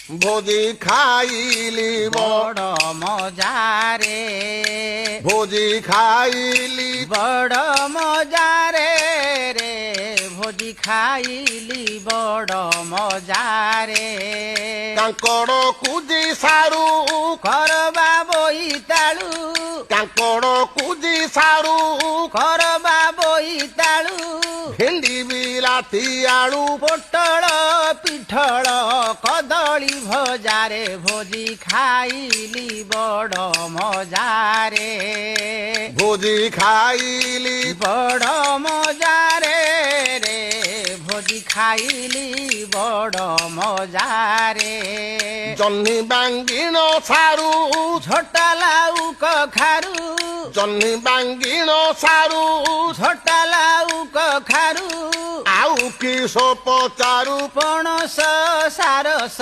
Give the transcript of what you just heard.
ভোজি খাইলি বড় মজারে ভোজি খাইলি বড় মজারে রে ভোজি খাইলি বড় মজারে কাଙ୍କଡ଼ କୁଜି ସାରୁ করবা বইতালু କାଙ୍କଡ଼ କୁଜି ସାରୁ করবা বইতালু ଭେଣ୍ଡି ବିଲାତି ଆଳୁ ପୋଟଳ ପିଠଳ କଦଳୀ ଭଜାରେ ଭୋଜି ଖାଇଲି ବଡ଼ ମଜାରେ ଭୋଜି ଖାଇଲି ବଡ଼ ମଜାରେ ରେ ଭୋଜି ଖାଇଲି ବଡ଼ ମଜାରେ ଜହ୍ନି ବାଙ୍ଗିଣ ସାରୁ ଝୋଟା ଲାଉ କଖାରୁ ଜହ୍ନି ବାଙ୍ଗିଣ ସାରୁ ଝୋଟା ଲାଉ କଖାରୁ ଆଉ କିସ ପଚାରୁ ପଣସ ସାରସ